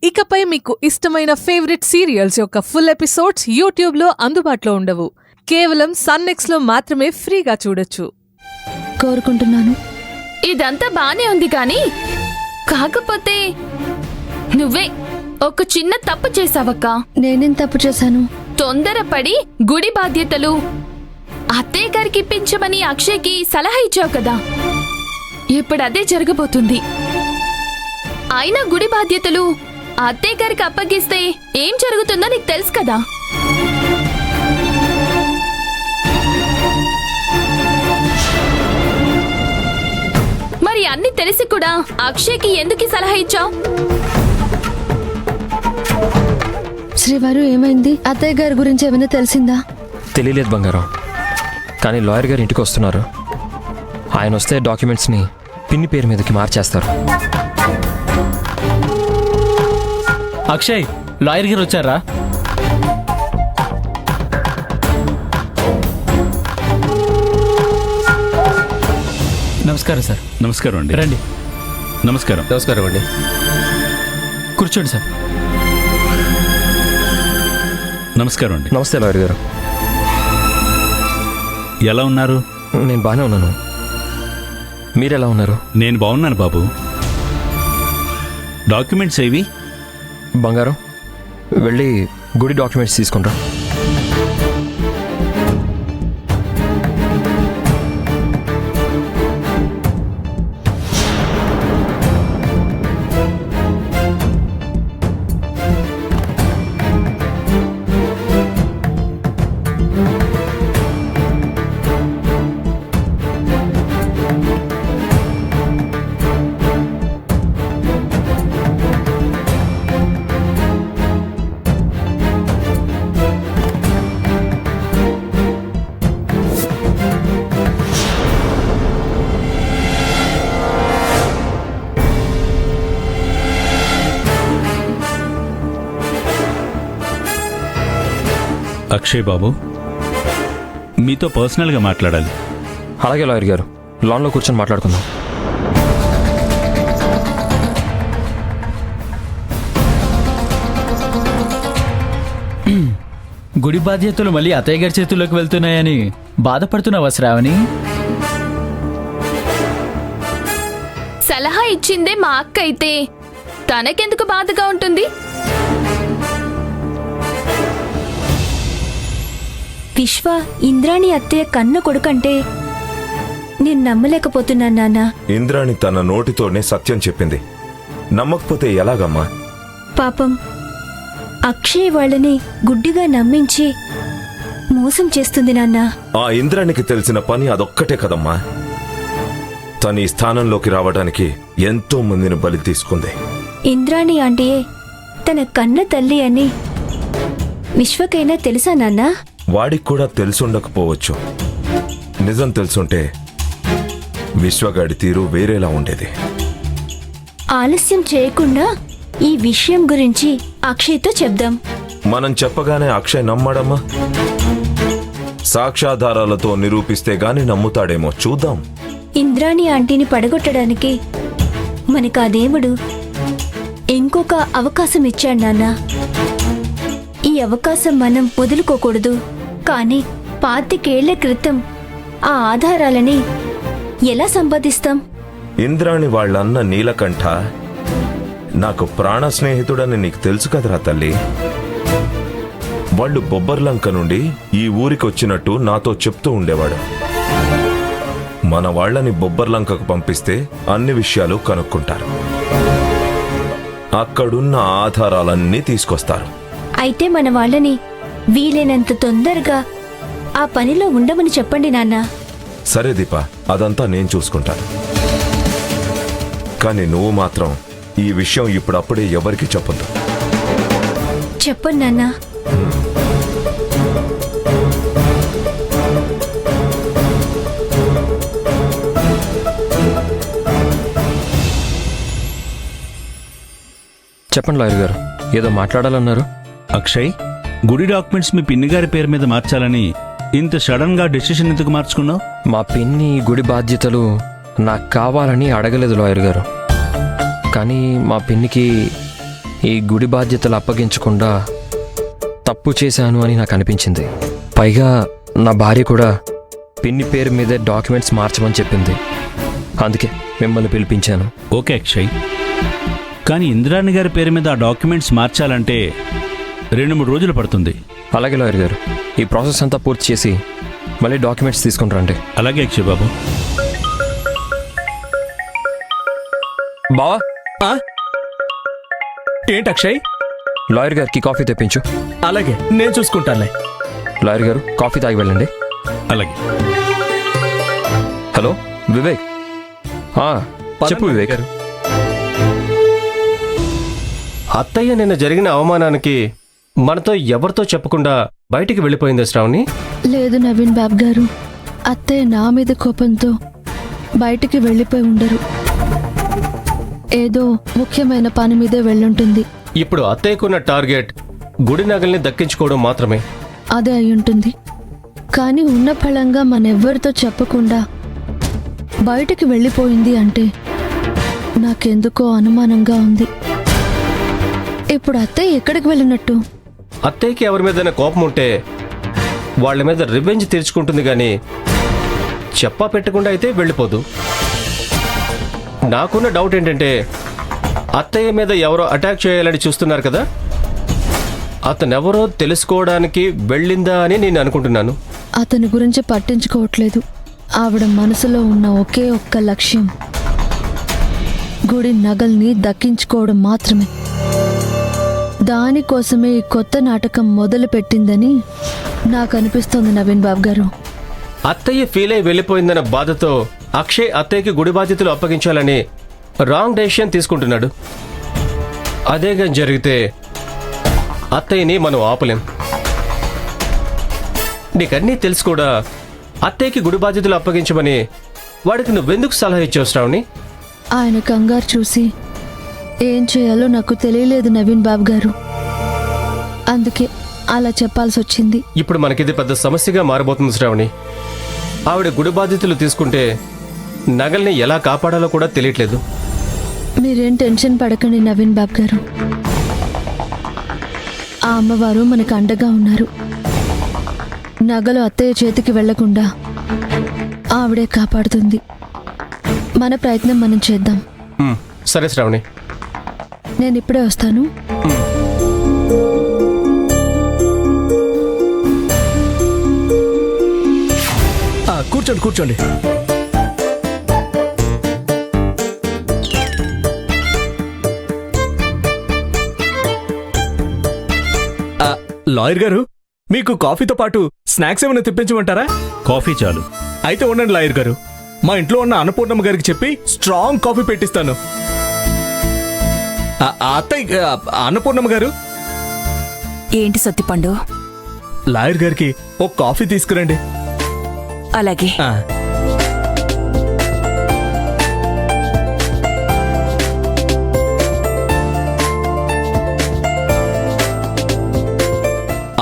ఇకపై మీకు ఇష్టమైన ఫేవరెట్ సీరియల్స్ యొక్క ఫుల్ ఎపిసోడ్స్ యూట్యూబ్లో అందుబాటులో ఉండవు. కేవలం సన్నెక్స్లో మాత్రమే ఫ్రీగా చూడొచ్చు. కోరుకుంటున్నాను. ఇదంతా బానే ఉంది కానీ కాకపోతే నువ్వే ఒక చిన్న తప్పు చేసావక్క. నేనేం తప్పు చేశాను? తొందరపడి గుడి బాధ్యతలు అత్తయ్య గారికి ఇప్పించమని అక్షయ్కి సలహా ఇచ్చావు కదా, ఇప్పుడు అదే జరగబోతుంది. అయినా గుడి బాధ్యతలు అత్తయ్య గారికి అప్పగిస్తే ఏం జరుగుతుందో నీకు తెలుసు కదా. మరి అన్ని తెలిసి కూడా అక్షయ్కి ఎందుకు సలహా ఇచ్చావు? శ్రీవారు ఏమైంది? అత్తయ్య గారి గురించి ఏమైనా తెలిసిందా? తెలియలేదు బంగారం, కానీ లాయర్ గారు ఇంటికి వస్తున్నారు. ఆయన వస్తే డాక్యుమెంట్స్ని పిన్ని పేరు మీదకి మార్చేస్తారు. అక్షయ్, లాయర్ గారు వచ్చారా? నమస్కారం సార్. నమస్కారం అండి. రండి. నమస్కారం. నమస్కారం అండి. కూర్చోండి సార్. నమస్కారం అండి. నమస్తే లాయర్ గారు. ఎలా ఉన్నారు? నేను బాగానే ఉన్నాను. మీరెలా ఉన్నారు? నేను బాగున్నాను బాబు. డాక్యుమెంట్స్ ఏవి? బంగారం, వెళ్ళి గుడి డాక్యుమెంట్స్ తీసుకుంటా. అక్షయ్ బాబు, మీతో పర్సనల్గా మాట్లాడాలి. అలాగే లాయర్ గారు, లాన్లో కూర్చొని మాట్లాడుకుందాం. గుడి బాధ్యతలు మళ్ళీ అత్తయ్య గారి చేతుల్లోకి వెళ్తున్నాయని బాధపడుతున్నావా శ్రావణి? సలహా ఇచ్చిందే మా అక్క అయితే తనకెందుకు బాధగా ఉంటుంది? విశ్వ ఇంద్రాణి అత్తయ్య కన్న కొడుకంటే నేను నమ్మలేకపోతున్నా నాన్న. ఇంద్రాణి తన నోటితోనే సత్యం చెప్పింది. నమ్మకపోతే ఎలాగమ్మా? పాపం అక్షయ్ వాళ్ళని గుడ్డిగా నమ్మించి మోసం చేస్తుంది నాన్న. ఆ ఇంద్రానికి తెలిసిన పని అదొక్కటే కదమ్మా. తన ఈ స్థానంలోకి రావడానికి ఎంతో మందిని బలి తీసుకుంది. ఇంద్రాణి ఆంటీయే తన కన్న తల్లి అని విశ్వకైనా తెలుసా నాన్న? వాడికి కూడా తెలుసుండకపోవచ్చు. నిజం తెలుసుంటే విశ్వగాడి తీరు వేరేలా ఉండేది. ఆలస్యం చేయకుండా ఈ విషయం గురించి అక్షయ్తో చెప్దాం. మనం చెప్పగానే అక్షయ్ నమ్మడమ్మా? సాక్ష్యాధారాలతో నిరూపిస్తే గాని నమ్ముతాడేమో, చూద్దాం. ఇంద్రాణి ఆంటీని పడగొట్టడానికి మనకు ఆ దేవుడు ఇంకొక అవకాశం ఇచ్చాడు నాన్న. ఈ అవకాశం మనం వదులుకోకూడదు. కానీ 25 క్రితం ఆ ఆధారాలని ఎలా సంపాదిస్తాం? ఇంద్రాణి వాళ్ళన్న నీలకంఠ నాకు ప్రాణ స్నేహితుడని నీకు తెలుసు కదరా తల్లి. వాళ్ళు బొబ్బర్లంక నుండి ఈ ఊరికొచ్చినట్టు నాతో చెప్తూ ఉండేవాడు. మన వాళ్ళని బొబ్బర్లంకకు పంపిస్తే అన్ని విషయాలు కనుక్కుంటారు. అక్కడున్న ఆధారాలన్నీ తీసుకొస్తారు. అయితే మన వాళ్ళని వీలైనంత తొందరగా ఆ పనిలో ఉండమని చెప్పండి నాన్న. సరే దీప, అదంతా నేను చూసుకుంటాను. కానీ నువ్వు మాత్రం ఈ విషయం ఇప్పుడప్పుడే ఎవరికి చెప్పొద్దు. చెప్పండి నాన్న. చెప్పండి లాయర్ గారు, ఏదో మాట్లాడాలన్నారు. అక్షయ్, గుడి డాక్యుమెంట్స్ మీ పిన్ని గారి పేరు మీద మార్చాలని ఇంత సడన్ గా డెసిషన్ ఎందుకు మార్చుకున్నావు? మా పిన్ని గుడి బాధ్యతలు నాకు కావాలని అడగలేదు లాయర్ గారు. కానీ మా పిన్నికి ఈ గుడి బాధ్యతలు అప్పగించకుండా తప్పు చేశాను అని నాకు అనిపించింది. పైగా నా భార్య కూడా పిన్ని పేరు మీదే డాక్యుమెంట్స్ మార్చమని చెప్పింది. అందుకే మిమ్మల్ని పిలిపించాను. ఓకే అక్షయ్, కానీ ఇంద్రాణి గారి పేరు మీద ఆ డాక్యుమెంట్స్ మార్చాలంటే 2-3 రోజులు పడుతుంది. అలాగే లాయర్ గారు, ఈ ప్రాసెస్ అంతా పూర్తి చేసి మళ్ళీ డాక్యుమెంట్స్ తీసుకుని రండి. అలాగే అక్షయ్ బాబు. బావా, ఏంటి అక్షయ్? లాయర్ గారికి కాఫీ తెప్పించు. అలాగే, నేను చూసుకుంటానులే. లాయర్ గారు, కాఫీ తాగి వెళ్ళండి. అలాగే. హలో వివేక్. చెప్పు వివేక్. అత్తయ్య నిన్న జరిగిన అవమానానికి మనతో ఎవరితో చెప్పకుండా బయటికి వెళ్ళిపోయింది శ్రావణి. లేదు నవీన్ బాబు గారు, అత్తయ్య నా మీద కోపంతో బయటికి వెళ్ళిపోయి ఉండరు. ఏదో ముఖ్యమైన పని మీదే వెళ్ళుంటుంది. ఇప్పుడు అత్తయ్యకున్న టార్గెట్ గుడి నగల్ని దక్కించుకోవడం మాత్రమే. అదే అయి ఉంటుంది. కానీ ఉన్న ఫలంగా మనెవ్వరితో చెప్పకుండా బయటికి వెళ్ళిపోయింది అంటే నాకెందుకో అనుమానంగా ఉంది. ఇప్పుడు అత్తయ్య ఎక్కడికి వెళ్ళినట్టు? అత్తయ్యకి ఎవరి మీదైనా కోపం ఉంటే వాళ్ళ మీద రివెంజ్ తీర్చుకుంటుంది గాని చెప్పా పెట్టకుండా అయితే వెళ్ళిపోదు. నాకున్న డౌట్ ఏంటంటే అత్తయ్య మీద ఎవరో అటాక్ చేయాలని చూస్తున్నారు కదా, అతనెవరో తెలుసుకోవడానికి వెళ్ళిందా అని నేను అనుకుంటున్నాను. అతని గురించి పట్టించుకోవట్లేదు. ఆవిడ మనసులో ఉన్న ఒకే ఒక్క లక్ష్యం గుడి నగల్ని దక్కించుకోవడం మాత్రమే. దానికోసమే ఈ కొత్త నాటకం మొదలు పెట్టిందని నాకు అనిపిస్తోంది నవీన్ బాబు గారు. అత్తయ్య ఫీల్ అయి వెళ్ళిపోయిందన్న బాధతో అక్షయ్ అత్తయ్యకి గుడి బాధ్యతలు అప్పగించాలని రాంగ్ డెసిషన్ తీసుకుంటున్నాడు. అదే కానీ జరిగితే అత్తయ్యని మనం ఆపలేం. నీకన్నీ తెలుసు కూడా అత్తయ్యకి గుడి బాధ్యతలు అప్పగించమని వాడికి నువ్వెందుకు సలహా ఇచ్చావు శ్రావణి? ఆయన కంగారు చూసి ఏం చేయాలో నాకు తెలియలేదు నవీన్ బాబు గారు. అందుకే అలా చెప్పాల్సి వచ్చింది. ఇప్పుడు మనకిది పెద్ద సమస్యగా మారబోతుంది శ్రావణి. ఆవిడ గుడి బాధ్యతలు తీసుకుంటే నగల్ని ఎలా కాపాడాలో కూడా తెలియట్లేదు. మీరేం టెన్షన్ పడకండి నవీన్ బాబు గారు. ఆ అమ్మవారు మనకు అండగా ఉన్నారు. నగలు అత్తయ్య చేతికి వెళ్లకుండా ఆవిడే కాపాడుతుంది. మన ప్రయత్నం మనం చేద్దాం. సరే శ్రావణి, నేను ఇప్పుడే వస్తాను. కూర్చోండి కూర్చోండి. లాయర్ గారు, మీకు కాఫీతో పాటు స్నాక్స్ ఏమైనా తెప్పించమంటారా? కాఫీ చాలు. అయితే ఉండండి లాయర్ గారు, మా ఇంట్లో ఉన్న అన్నపూర్ణమ్మ గారికి చెప్పి స్ట్రాంగ్ కాఫీ పెట్టిస్తాను. అత్తయ్య, అన్నపూర్ణమ్మ గారు. ఏంటి సత్తిపండు? లాయర్ గారికి ఒక కాఫీ తీసుకురండి. అలాగే.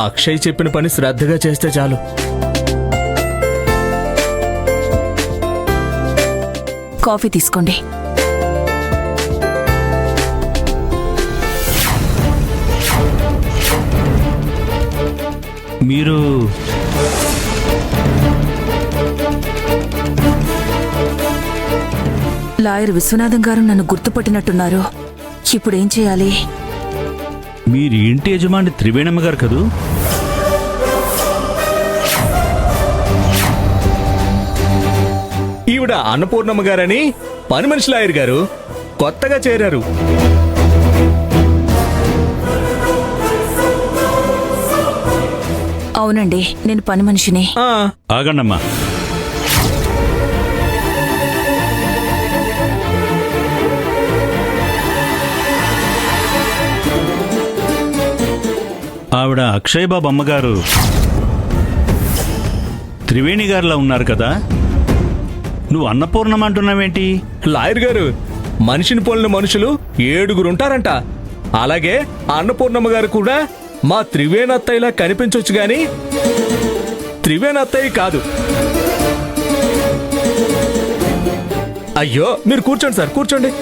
అక్షయ్ చెప్పిన పని శ్రద్ధగా చేస్తే చాలు. కాఫీ తీసుకోండి. మీరు లాయర్ విశ్వనాథం గారు నన్ను గుర్తుపట్టినట్టున్నారు. ఇప్పుడేం చేయాలి? మీరు ఇంటి యజమాని త్రివేణమ్మ గారు కదూ? ఈవిడ అన్నపూర్ణమ్మ గారని పని మనిషి లాయర్ గారు కొత్తగా చేరారు. అవునండి, నేను పని మనిషిని. ఆగండమ్మా. ఆవిడ అక్షయ్ బాబు అమ్మగారు త్రివేణి గారిలా ఉన్నారు కదా, నువ్వు అన్నపూర్ణమ్మ అంటున్నావేంటి? లాయర్ గారు, మనిషిని పోలిన మనుషులు 7 ఉంటారంట. అలాగే అన్నపూర్ణమ్మ గారు కూడా మా త్రివేణి అత్తయ్యలా కనిపించొచ్చు గాని త్రివేణి అత్తయ్య కాదు. అయ్యో, మీరు కూర్చోండి సార్, కూర్చోండి.